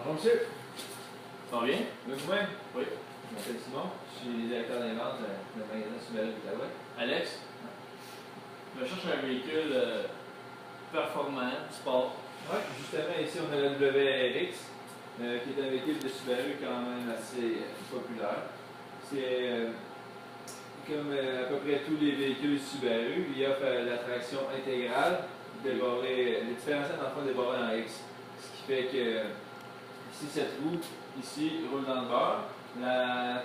Bonjour monsieur. Ça va bien? Vous-même? Oui. Je m'appelle Simon, je suis directeur des ventes de magasin Subaru d'Outaouais. Alex? Je cherche un véhicule performant, sport. Oui, justement ici on a la WRX, qui est un véhicule de Subaru quand même assez populaire. C'est comme à peu près tous les véhicules Subaru, il offre la traction intégrale, débarré, les différentiels dans le fond débarrés en X. Ce qui fait que si cette roue ici roule dans le beurre, la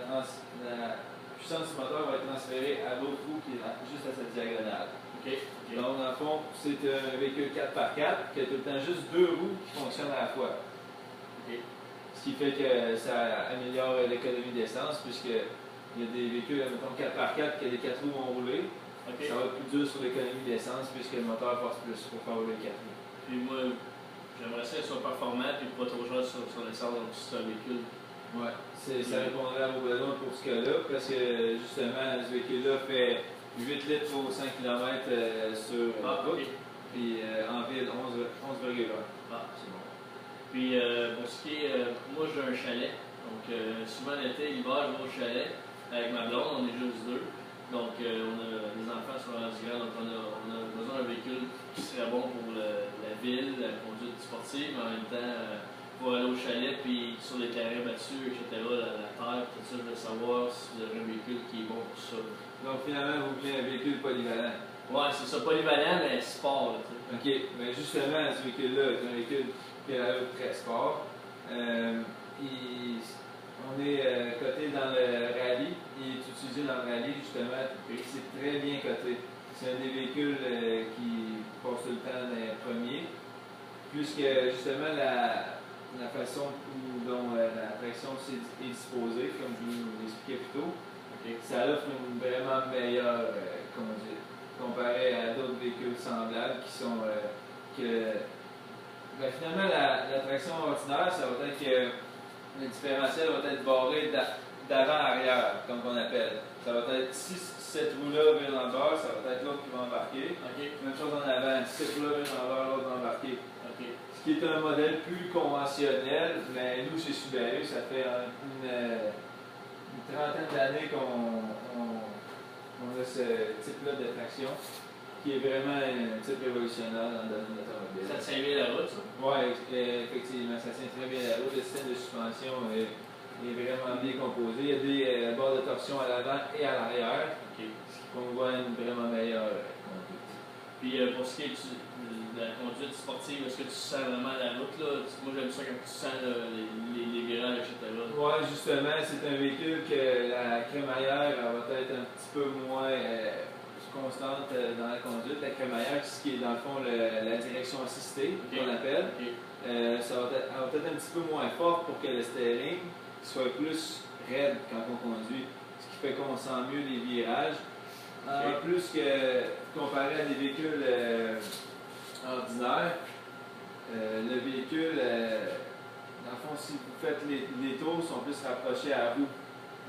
puissance du moteur va être transférée à l'autre roue qui est juste à cette diagonale. OK. Donc, dans le fond, c'est un véhicule 4x4 qui a tout le temps juste deux roues qui fonctionnent à la fois. OK. Ce qui fait que ça améliore l'économie d'essence, puisqu'il y a des véhicules, mettons 4x4, que les quatre roues vont rouler. OK. Ça va être plus dur sur l'économie d'essence, puisque le moteur force plus pour faire rouler les quatre roues. Puis moi, j'aimerais ça qu'il soit performant et pas trop cher sur l'essence, donc c'est un véhicule. Ouais, ça répondrait à vos besoins pour ce cas-là, parce que justement, ce véhicule-là fait 8 litres au 100 km sur route, OK. puis en ville 11,1. Ah, c'est bon. Puis pour ce qui est, moi j'ai un chalet, donc souvent l'été, l'hiver, je vais au chalet avec ma blonde, on est juste deux. Donc les enfants sont rendus grands, donc on a besoin d'un véhicule qui serait bon pour la ville, la conduite sportive, mais en même temps pour aller au chalet, puis sur les terrains battus, etc., la terre, tout ça, je veux savoir si vous avez un véhicule qui est bon pour ça. Donc finalement, vous voulez un véhicule polyvalent. Ouais, c'est ça, polyvalent, mais sport, là, tu sais. OK, mais justement, ce véhicule-là est un véhicule qui a l'allure très sport. On est coté dans le rallye, il est utilisé dans le rallye justement, et c'est très bien coté. C'est un des véhicules qui passe tout le temps dans les premiers, puisque justement la façon dont la traction est disposée, comme je vous l'expliquais plus tôt, OK. ça offre une vraiment meilleure conduite comparé à d'autres véhicules semblables qui sont ben, finalement la traction ordinaire, ça va être que le différentiel va être barré d'avant-arrière, comme on appelle. Ça va être si cette roue-là vient dans le beurre, ça va être l'autre qui va embarquer. OK. Même chose en avant, si cette roue-là vient dans le beurre, l'autre va embarquer. OK. Ce qui est un modèle plus conventionnel, mais nous chez Subaru, ça fait une trentaine d'années qu'on a ce type-là de traction, qui est vraiment un type révolutionnaire dans le domaine de l'automobile. Ça tient bien la route, ça? Oui, effectivement, ça tient très bien la route. Le système de suspension est vraiment bien composé. Il y a des barres de torsion à l'avant et à l'arrière, OK. ce qui convoit une vraiment meilleure conduite. Puis pour ce qui est de la conduite sportive, est-ce que tu sens vraiment la route, là? Moi, j'aime ça quand tu sens les virages, etc. Oui, justement, c'est un véhicule que la crémaillère va être un petit peu moins constante dans la conduite. La crémaillère, ce qui est dans le fond la direction assistée, OK. qu'on appelle, OK. elle va être un petit peu moins forte pour que le steering soit plus raide quand on conduit, ce qui fait qu'on sent mieux les virages. En plus que comparé à des véhicules ordinaires, le véhicule, dans le fond, si vous faites les tours, sont plus rapprochés à vous,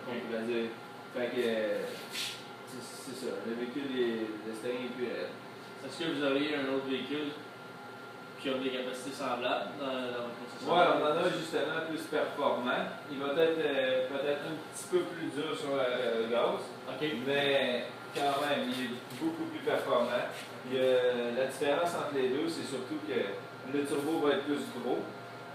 on pourrait dire. Fait que c'est ça, le véhicule, le steering est plus raide. Est-ce que vous auriez un autre véhicule qui a des capacités semblables dans votre Oui, on en a justement plus performant. Il va être peut-être un petit peu plus dur sur le gaz, OK. mais quand même, il est beaucoup plus performant. La différence entre les deux, c'est surtout que le turbo va être plus gros,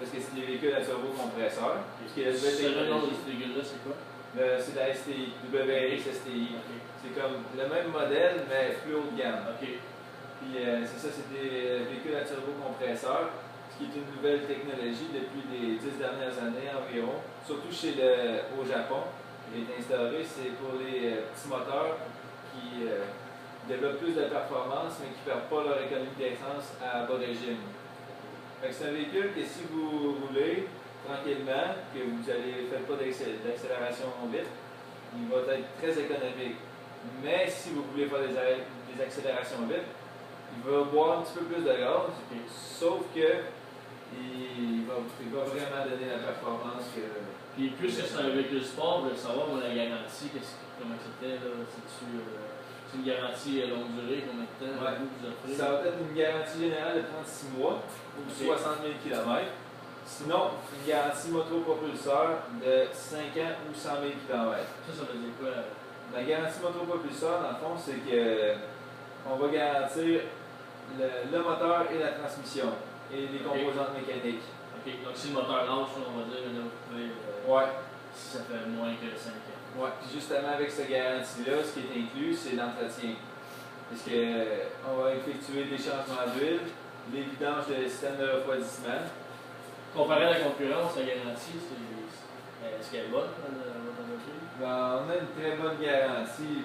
parce que c'est des véhicules à turbo compresseur. C'est le nom de ce véhicule-là, c'est quoi? C'est la STI, WRX STI. OK. C'est comme le même modèle, mais plus haut de gamme. OK. Puis c'est ça, c'est des véhicules à turbo compresseur, ce qui est une nouvelle technologie depuis les 10 dernières années environ, surtout au Japon. Il est instauré, c'est pour les petits moteurs qui développent plus de performance, mais qui ne perdent pas leur économie d'essence à bas régime. C'est un véhicule que si vous roulez tranquillement, que vous ne faites pas d'accélération vite, il va être très économique. Mais si vous voulez faire des accélérations vite, il va boire un petit peu plus de gaz, sauf que il va vraiment donner la performance que... Puis plus que c'est un véhicule sport, je veux savoir, moi, la garantie, comment c'était, là? C'est une garantie longue durée, combien de temps vous offrez? Ça va être une garantie générale de 36 mois ou 60 000 km. Sinon, une garantie motopropulseur de 5 ans ou 100 000 km. Ça veut dire quoi? La garantie motopropulseur, dans le fond, c'est que on va garantir le moteur et la transmission et les composantes mécaniques. Ok, donc si le moteur lâche, on va dire, vous pouvez, Ouais. si ça fait moins que 5 ans. Ouais. Puis justement, avec cette garantie-là, ce qui est inclus, c'est l'entretien. Parce qu'on va effectuer des changements d'huile, les vidanges de système de refroidissement. Comparé à la concurrence, la garantie, est-ce qu'elle est bonne dans votre voiture? Ben, on a une très bonne garantie.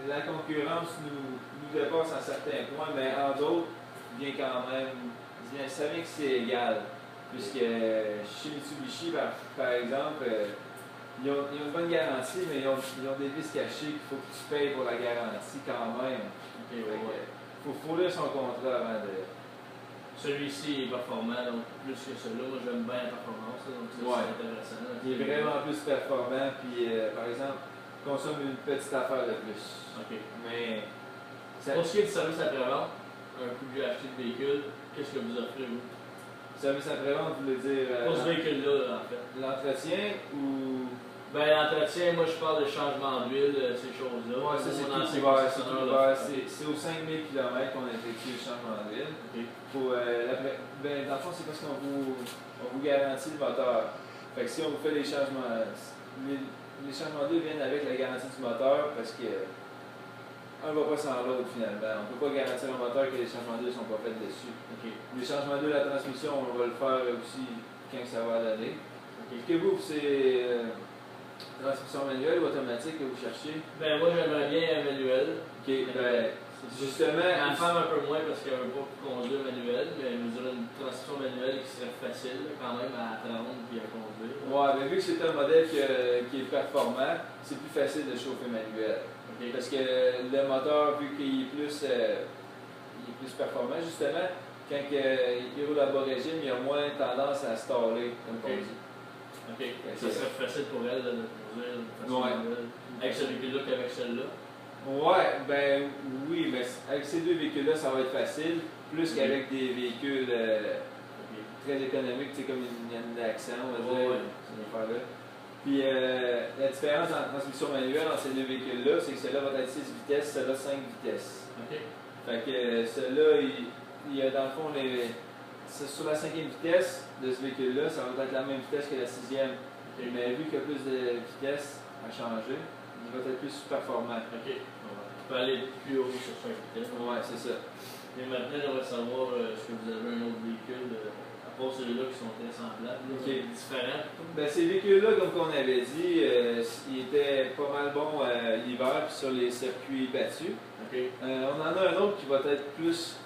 La concurrence nous dépasse à certains points, mais en d'autres, vient quand même. Ça vient que c'est égal. Puisque chez Mitsubishi, par exemple, ils ont une bonne garantie, mais ils ont des vis cachées qu'il faut que tu payes pour la garantie quand même. Okay, ouais. Faut lire son contrat avant de. Celui-ci est performant, donc plus que celui-là. Moi, j'aime bien la performance, donc ça, Ouais. c'est intéressant. Il est vraiment plus performant, puis par exemple, consomme une petite affaire de plus. Ok. Mais. Pour ce qui est du service après-vente, un coup que j'ai acheté le véhicule, qu'est-ce que vous offrez, vous? Service après-vente, vous voulez dire. Pour ce véhicule-là, en fait. L'entretien ou. Ben, l'entretien, moi, je parle de changement d'huile, ces choses-là. Ouais, ça c'est tout ouvert. C'est aux 5000 km qu'on effectue le changement d'huile. Okay. Ben, dans le fond, c'est parce qu'on vous garantit le moteur. Fait que si on vous fait les changements. Les changements d'huile viennent avec la garantie du moteur parce que. Un ne va pas sans l'autre finalement. On ne peut pas garantir un moteur que les changements d'huile ne sont pas faits dessus. Okay. Les changements d'huile à la transmission, on va le faire aussi quand ça va aller. Est-ce que vous, c'est transmission manuelle ou automatique que vous cherchez? Ben, moi, j'aimerais bien un manuel. Ok, ben, justement. En femme un peu moins parce qu'elle ne veut pas conduire manuel, mais je dirais une transmission manuelle qui serait facile quand même à apprendre et à conduire. Ouais, mais vu que c'est un modèle qui est performant, c'est plus facile de chauffer manuel. Okay. Parce que le moteur, vu qu'il est plus performant, justement, quand il roule à bas régime, il a moins tendance à staller, comme on dit. Ok. Ça serait facile pour elle de conduire de façon manuelle avec ce véhicule-là qu'avec celui-là? Ouais, ben oui, mais avec ces deux véhicules-là, ça va être facile, plus qu'avec des véhicules très économiques, tu sais, comme une accent, on va dire, ces affaires-là. Puis la différence entre transmission manuelle entre ces deux véhicules-là, c'est que celui-là va être 6 vitesses, celui-là 5 vitesses. Ok. Fait que celui-là, il y a dans le fond, sur la 5e vitesse de ce véhicule-là, ça va être la même vitesse que la 6e. Okay. Mais vu qu'il y a plus de vitesse à changer, il va être plus performant. Ok. Tu peux aller plus haut sur 5 vitesses. Ouais, c'est ça. Et maintenant, j'aimerais savoir est-ce que vous avez un autre véhicule, à part celui-là qui sont très semblables, différents. Ben, ces véhicules-là, comme on avait dit, ils étaient pas mal bons l'hiver sur les circuits battus. Okay. On en a un autre qui va être plus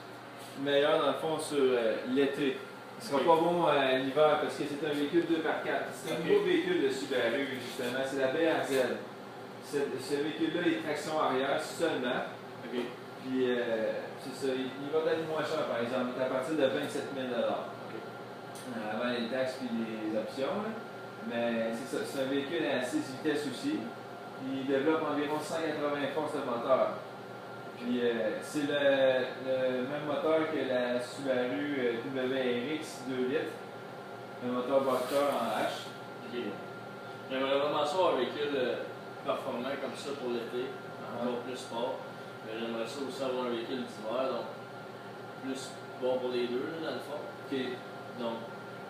meilleur dans le fond sur l'été. Il ne sera pas bon l'hiver parce que c'est un véhicule 2x4. C'est un nouveau véhicule de Subaru, justement. C'est la BRZ. Ce véhicule-là est traction arrière seulement. Okay. Puis, c'est ça. Il va être moins cher, par exemple. Il est à partir de 27 000 okay. Avant les taxes et les options. Là. Mais c'est ça. C'est un véhicule à 6 vitesses aussi. Il développe environ 180 forces de moteur. Puis c'est le même moteur que la Subaru WRX 2 litres, un moteur Boxer en H. Okay. J'aimerais vraiment ça avoir un véhicule performant comme ça pour l'été, encore plus sport. Mais j'aimerais ça aussi avoir un véhicule d'hiver, donc plus bon pour les deux dans le fond. Okay. Donc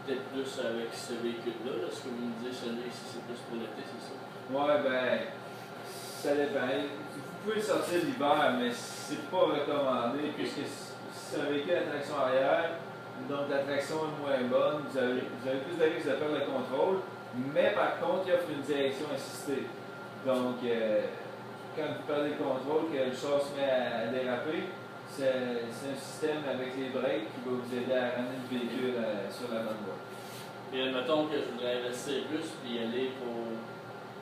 peut-être plus avec ce véhicule-là, ce que vous me dites, celui-ci c'est plus pour l'été, c'est ça? Ouais, ben, ça dépend. Vous pouvez le sortir l'hiver, mais c'est pas recommandé puisque c'est un véhicule à traction arrière, donc la traction est moins bonne, vous avez plus de risques de perdre le contrôle, mais par contre, il offre une direction assistée. Donc, quand vous perdez le contrôle, que le char se met à déraper, c'est un système avec les breaks qui va vous aider à ramener le véhicule sur la bonne voie. Et admettons que je voudrais investir plus puis aller pour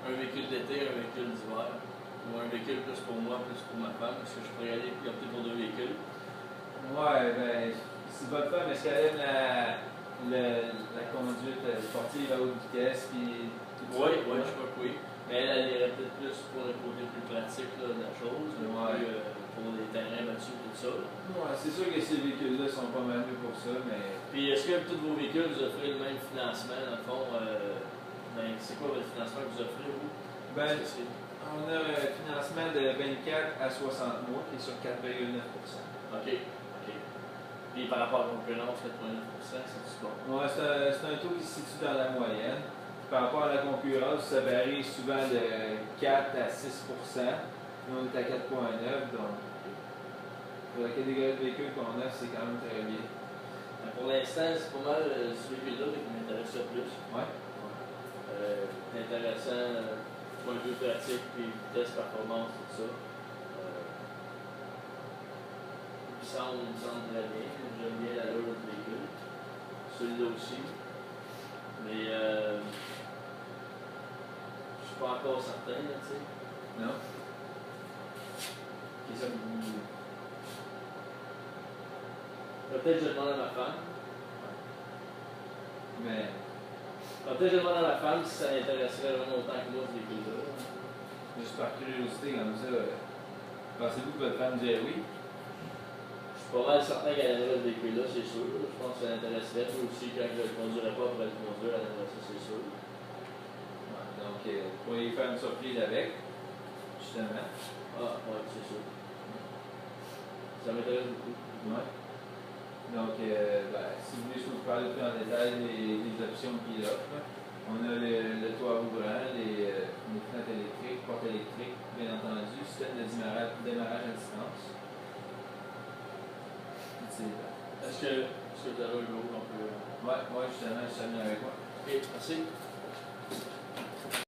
un véhicule d'été, un véhicule d'hiver. Ou un véhicule plus pour moi, plus pour ma femme, est-ce que je pourrais aller et opter pour deux véhicules? Ouais, ben, si votre femme, est-ce qu'elle aime la conduite sportive à haute vitesse? Puis oui, je crois que oui. Mais elle irait peut-être plus pour le côté plus pratique là, de la chose, plus, pour les terrains battus et tout ça. Ouais, c'est sûr que ces véhicules-là sont pas mal mieux pour ça, mais. Puis est-ce que tous vos véhicules vous offrez le même financement, dans le fond? C'est quoi votre financement que vous offrez, vous? Ben, on a un financement de 24 à 60 mois qui est sur 4,9 OK. Puis par rapport à la concurrence, 4,9 c'est bon? Ouais, c'est un taux qui se situe dans la moyenne. Par rapport à la concurrence, ça varie souvent de 4 à 6 Nous, on est à 4,9 donc pour la catégorie de véhicules qu'on a, c'est quand même très bien. Pour l'instant, c'est pas mal ce véhicule-là qui m'intéresse le plus. Ouais. C'est intéressant, point de vue pratique, puis vitesse, performance, tout ça. Il me semble très bien. J'aime bien l'allure de véhicule. Celui-là aussi. Mais je suis pas encore certain, là, tu sais. Non? Et ça, peut-être que je demande à ma femme. Mais. Peut-être que je demande à ma femme si ça l'intéresserait vraiment autant que moi, ce véhicule-là. Juste par curiosité, comme ça, pensez-vous que votre femme dirait oui? Je suis pas mal certain qu'elle aimerait ce véhicule-là, c'est sûr. Je pense que ça l'intéresserait. Toi aussi, quand je ne le conduirais pas pour le conduire, elle aimerait ça, c'est sûr. Ouais, donc, vous pourriez faire une surprise avec, justement. Ah, ouais, c'est sûr. Ça m'intéresse beaucoup. Ouais. Donc, si vous voulez, je peux vous parler plus en détail des options qu'il offre. On a le toit ouvrant, les fenêtres électriques, portes électriques, bien entendu, système de démarrage à distance. Est-ce que vous avez un logo qu'on peut. Ouais, justement, je suis avec moi. Ok, merci.